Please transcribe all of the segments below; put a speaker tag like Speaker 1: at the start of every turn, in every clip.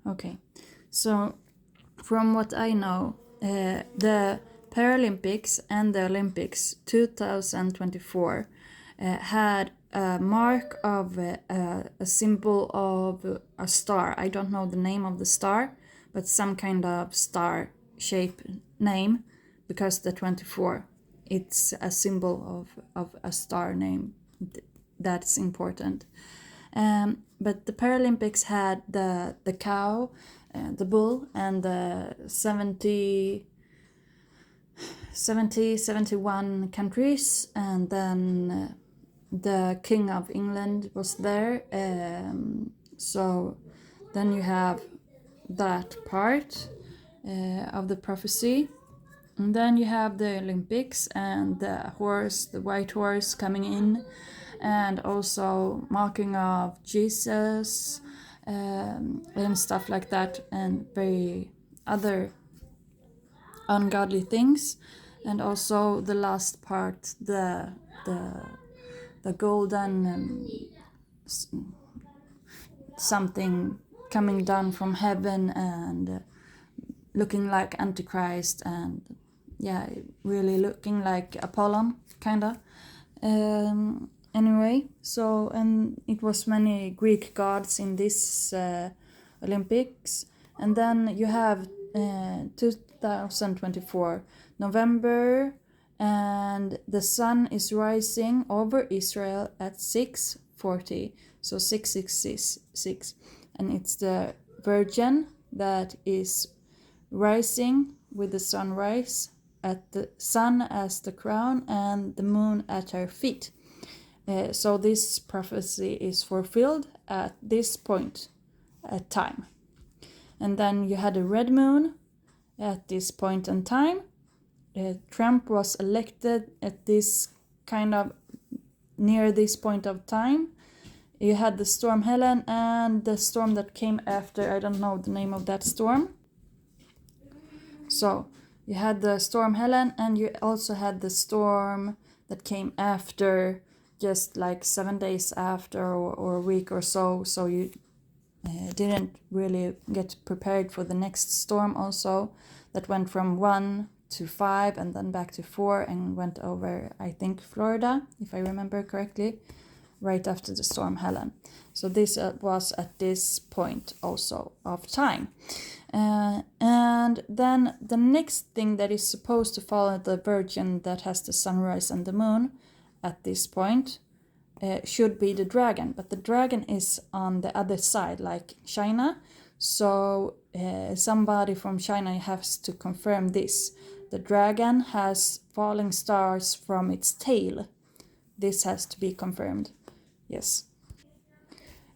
Speaker 1: Okay, so from what I know, the Paralympics and the Olympics 2024 had a mark of a symbol of a star. I don't know the name of the star, but some kind of star shape name, because the 24, it's a symbol of a star name. That's important. But the Paralympics had the cow, the bull, and the 71 countries, and then the King of England was there. So then you have that part of the prophecy. And then you have the Olympics and the horse, the white horse coming in, and also mocking of Jesus and stuff like that, and very other ungodly things. And also the last part, the golden something coming down from heaven and looking like Antichrist, and yeah, really looking like Apollon, kinda. Anyway, so, and it was many Greek gods in this Olympics. And then you have 2024 November, and the sun is rising over Israel at 6:40, so 666, and it's the Virgin that is rising with the sunrise, at the sun as the crown and the moon at her feet. So this prophecy is fulfilled at this point at time. And then you had a red moon at this point in time. Trump was elected at this kind of near this point of time. You had the storm Helen and the storm that came after. I don't know the name of that storm. So you had the storm Helen, and you also had the storm that came after, just like 7 days after, or a week or so. So you didn't really get prepared for the next storm also, that went from 1 to 5 and then back to 4 and went over, I think, Florida, if I remember correctly, right after the storm Helen. So this was at this point also of time. And then the next thing that is supposed to follow the Virgin, that has the sunrise and the moon at this point, should be the dragon. But the dragon is on the other side, like China. So somebody from China has to confirm this. The dragon has falling stars from its tail. This has to be confirmed. Yes.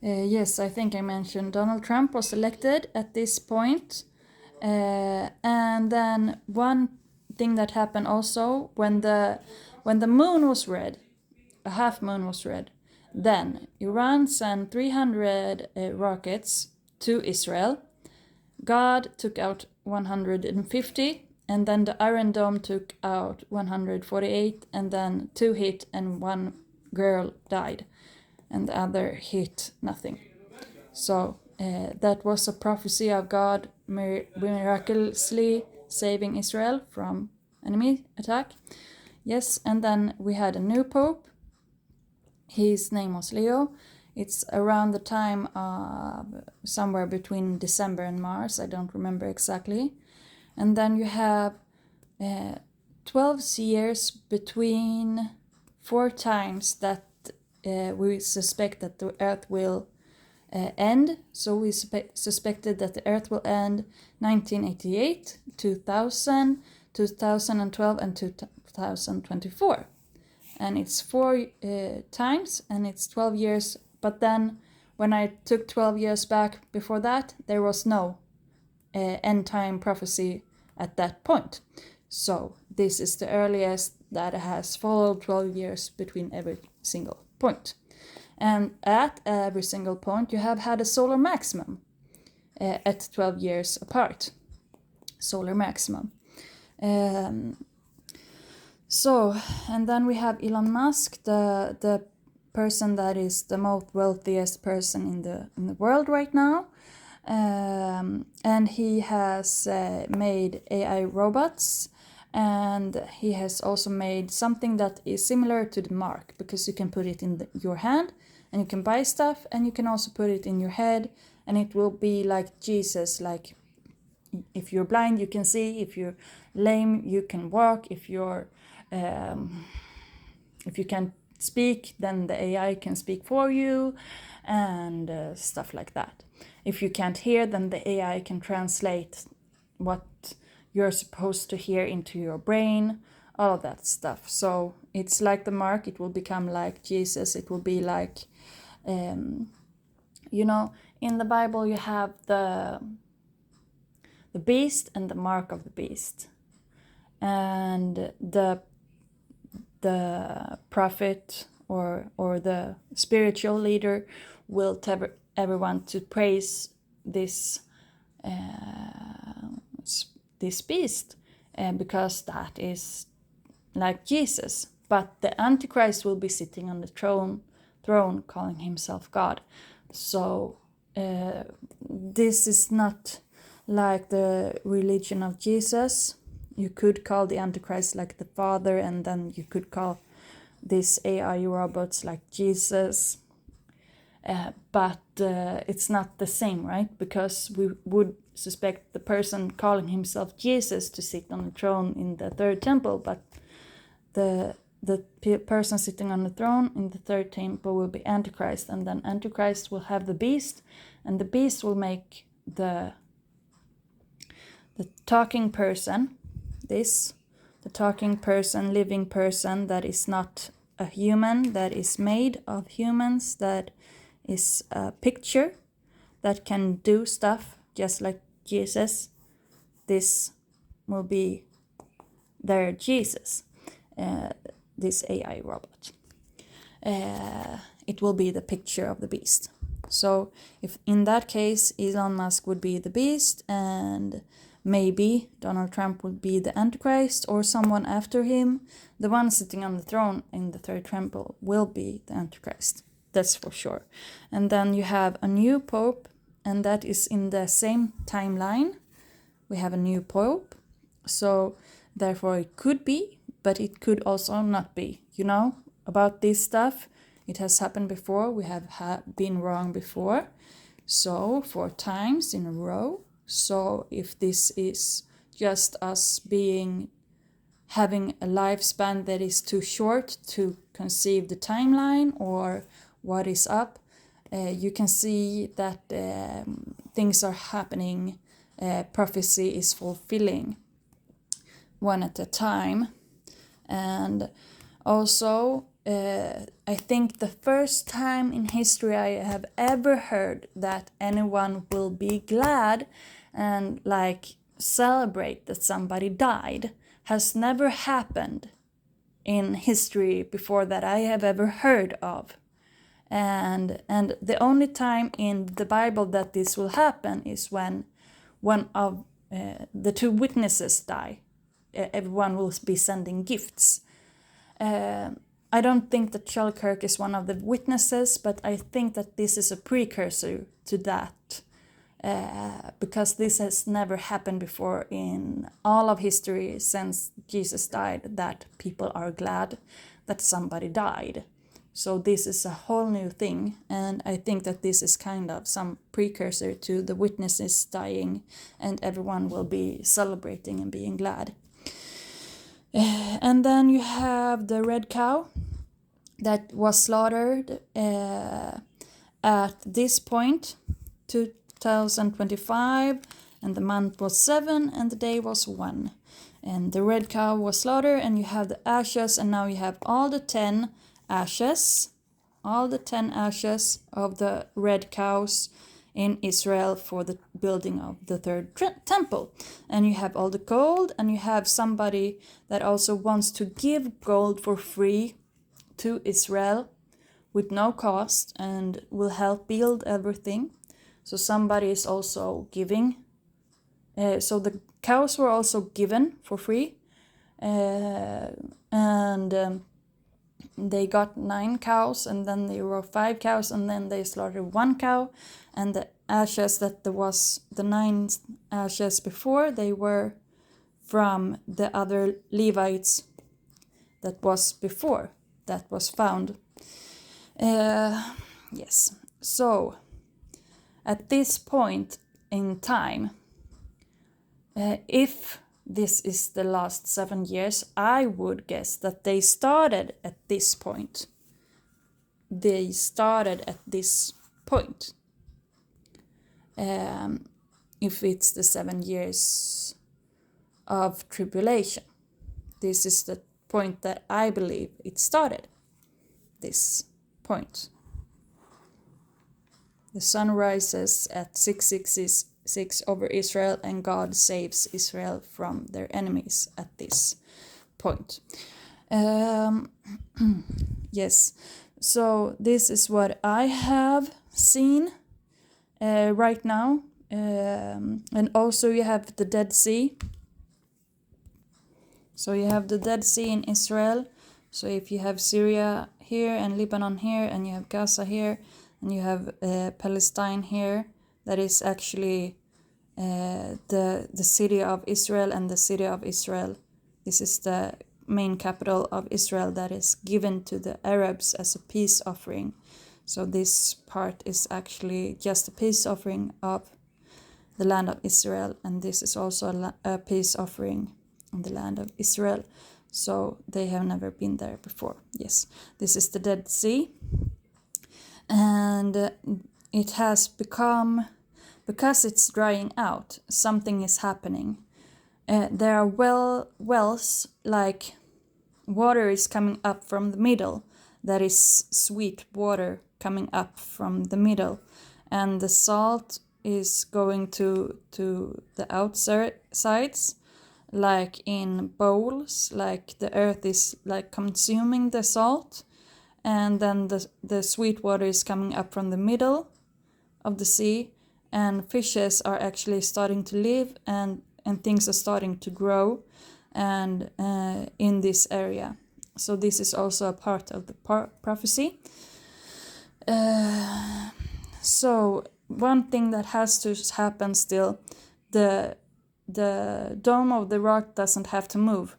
Speaker 1: Yes, I think I mentioned Donald Trump was elected at this point. And then one thing that happened also, when the moon was red, a half moon was red, then Iran sent 300 rockets to Israel. God took out 150, and then the Iron Dome took out 148, and then 2 hit and 1 girl died, and the other hit nothing. So that was a prophecy of God miraculously saving Israel from enemy attack. Yes, and then we had a new pope. His name was Leo. It's around the time of somewhere between December and March. I don't remember exactly. And then you have 12 years between 4 times that we suspect that the earth will end. So we suspected that the earth will end 1988, 2000, 2012, and 2024. And it's 4 times, and it's 12 years. But then when I took 12 years back before that, there was no end time prophecy at that point. So this is the earliest that has followed 12 years between every single point. And at every single point, you have had a solar maximum at 12 years apart. Solar maximum. So, and then we have Elon Musk, the person that is the most wealthiest person in the world right now. And he has made AI robots, and he has also made something that is similar to the mark, because you can put it in your hand and you can buy stuff, and you can also put it in your head, and it will be like Jesus. Like if you're blind you can see, if you're lame you can walk, if you can't speak, then the AI can speak for you, and stuff like that. If you can't hear, then the AI can translate what you're supposed to hear into your brain, all of that stuff. So it's like the mark, it will become like Jesus. It will be like, you know, in the Bible you have the beast and the mark of the beast, and the prophet or the spiritual leader will tell everyone to praise this beast, because that is like Jesus. But the Antichrist will be sitting on the throne calling himself God. So this is not like the religion of Jesus. You could call the Antichrist like the Father, and then you could call these AI robots like Jesus. But it's not the same, right? Because we would suspect the person calling himself Jesus to sit on the throne in the third temple, but the person sitting on the throne in the third temple will be Antichrist, and then Antichrist will have the beast, and the beast will make the talking person, the talking person, living person that is not a human, that is made of humans, that is a picture, that can do stuff just like Jesus. This will be their Jesus, this AI robot. It will be the picture of the beast. So if in that case Elon Musk would be the beast, and maybe Donald Trump would be the Antichrist, or someone after him, the one sitting on the throne in the third temple will be the Antichrist. That's for sure. And then you have a new pope, and that is in the same timeline. We have a new pope. So therefore it could be, but it could also not be. You know, about this stuff, it has happened before. We have been wrong before. So 4 times in a row. So if this is just us having a lifespan that is too short to conceive the timeline, or what is up, you can see that things are happening. Prophecy is fulfilling one at a time. And also I think the first time in history I have ever heard that anyone will be glad and like celebrate that somebody died has never happened in history before that I have ever heard of. And the only time in the Bible that this will happen is when one of the 2 witnesses die. Everyone will be sending gifts. I don't think that Charlie Kirk is one of the witnesses, but I think that this is a precursor to that, because this has never happened before in all of history since Jesus died, that people are glad that somebody died. So this is a whole new thing, and I think that this is kind of some precursor to the witnesses dying, and everyone will be celebrating and being glad. And then you have the red cow that was slaughtered at this point, 2025, and the month was 7 and the day was 1. And the red cow was slaughtered, and you have the ashes, and now you have all the 10 ashes of the red cows in Israel for the building of the third temple. And you have all the gold, and you have somebody that also wants to give gold for free to Israel with no cost and will help build everything. So somebody is also giving. So the cows were also given for free. They got 9 cows, and then there were 5 cows, and then they slaughtered 1 cow, and the ashes that there was, the 9 ashes before, they were from the other Levites that was before, that was found. Yes, so at this point in time, if this is the last 7 years, I would guess that they started at this point. They started at this point. If it's the 7 years of tribulation, this is the point that I believe it started. This point. The sun rises at 666 over Israel, and God saves Israel from their enemies at this point. Yes, so this is what I have seen right now. And also you have the Dead Sea. So you have the Dead Sea in Israel. So if you have Syria here and Lebanon here, and you have Gaza here, and you have Palestine here, that is actually the city of Israel, and the city of Israel, this is the main capital of Israel that is given to the Arabs as a peace offering. So this part is actually just a peace offering of the land of Israel, and this is also a peace offering on the land of Israel. So they have never been there before. Yes, this is the Dead Sea, and it has become, because it's drying out, something is happening. There are wells, like water is coming up from the middle. That is sweet water coming up from the middle, and the salt is going to the outsides, like in bowls, like the earth is like consuming the salt, and then the sweet water is coming up from the middle of the sea, and fishes are actually starting to live, and things are starting to grow and in this area. So this is also a part of the prophecy. So one thing that has to happen still, the dome of the rock doesn't have to move.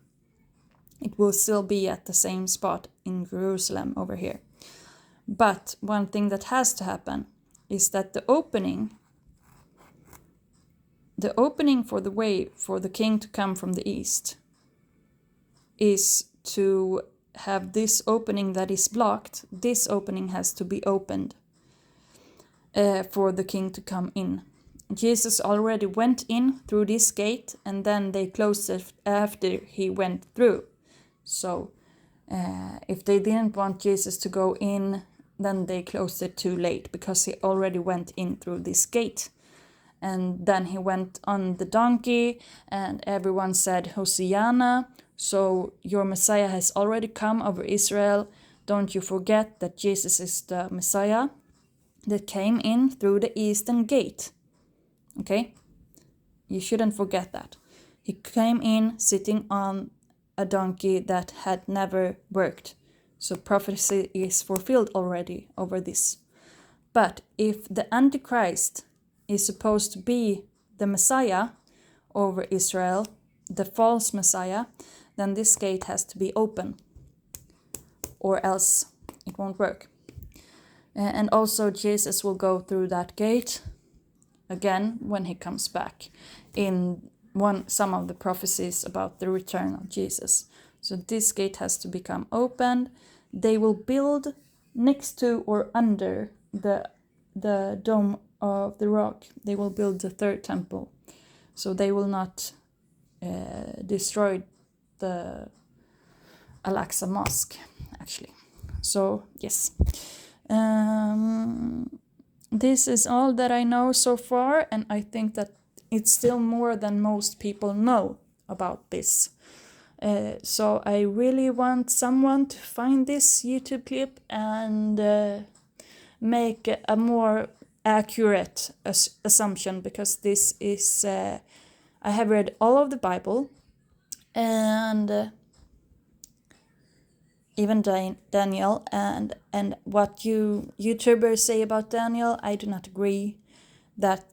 Speaker 1: It will still be at the same spot in Jerusalem over here. But one thing that has to happen is that the opening for the way for the king to come from the east is to have this opening that is blocked. This opening has to be opened for the king to come in. Jesus already went in through this gate, and then they closed it after he went through. So if they didn't want Jesus to go in, then they closed it too late, because he already went in through this gate. And then he went on the donkey, and everyone said, Hosanna, so your Messiah has already come over Israel. Don't you forget that Jesus is the Messiah that came in through the eastern gate. Okay? You shouldn't forget that. He came in sitting on a donkey that had never worked. So prophecy is fulfilled already over this. But if the Antichrist is supposed to be the Messiah over Israel, the false Messiah, then this gate has to be open, or else it won't work. And also Jesus will go through that gate again when he comes back in some of the prophecies about the return of Jesus. So this gate has to become opened. They will build next to or under the dome of the rock. They will build the third temple. So they will not destroy the Al-Aqsa Mosque, actually. So yes, this is all that I know so far, and I think that it's still more than most people know about this. So I really want someone to find this YouTube clip and make a more accurate assumption, because this is I have read all of the Bible, and even Daniel, and what you YouTubers say about Daniel, I do not agree. that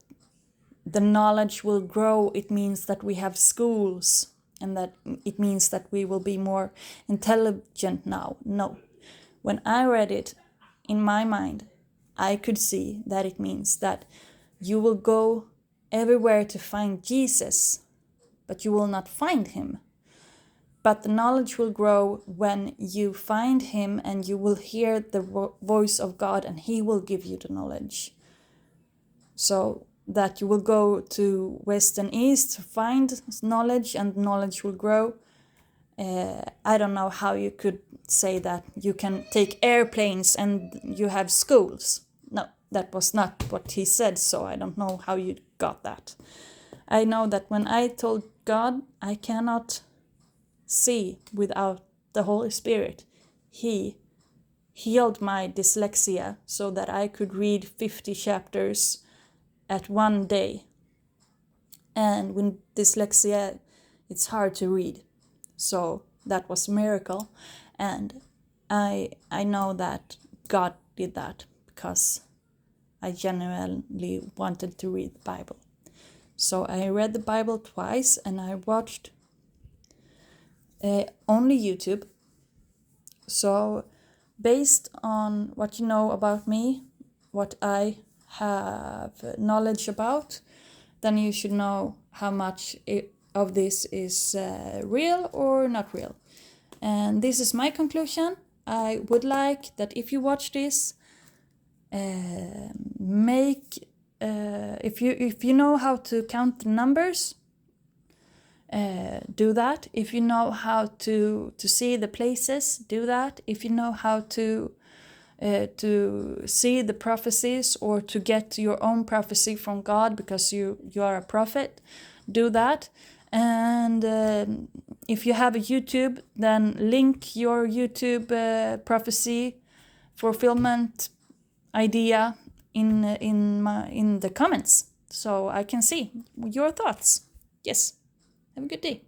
Speaker 1: the knowledge will grow, it means that we have schools, and that it means that we will be more intelligent now. No. When I read it, in my mind, I could see that it means that you will go everywhere to find Jesus, but you will not find him. But the knowledge will grow when you find him, and you will hear the voice of God, and he will give you the knowledge. So that you will go to west and east to find knowledge, and knowledge will grow. I don't know how you could say that you can take airplanes and you have schools. No, that was not what he said, so I don't know how you got that. I know that when I told God I cannot see without the Holy Spirit, he healed my dyslexia so that I could read 50 chapters at one day. And with dyslexia, it's hard to read. So that was a miracle. And I know that God did that because I genuinely wanted to read the Bible. So I read the Bible twice, and I watched only YouTube. So based on what you know about me, what I have knowledge about, then you should know how much of this is real or not real. And this is my conclusion. I would like that if you watch this, if you know how to count the numbers, do that. If you know how to see the places, do that. If you know how to see the prophecies, or to get your own prophecy from God because you are a prophet, do that. And if you have a YouTube, then link your YouTube prophecy fulfillment idea in the comments, so I can see your thoughts. Yes. Have a good day.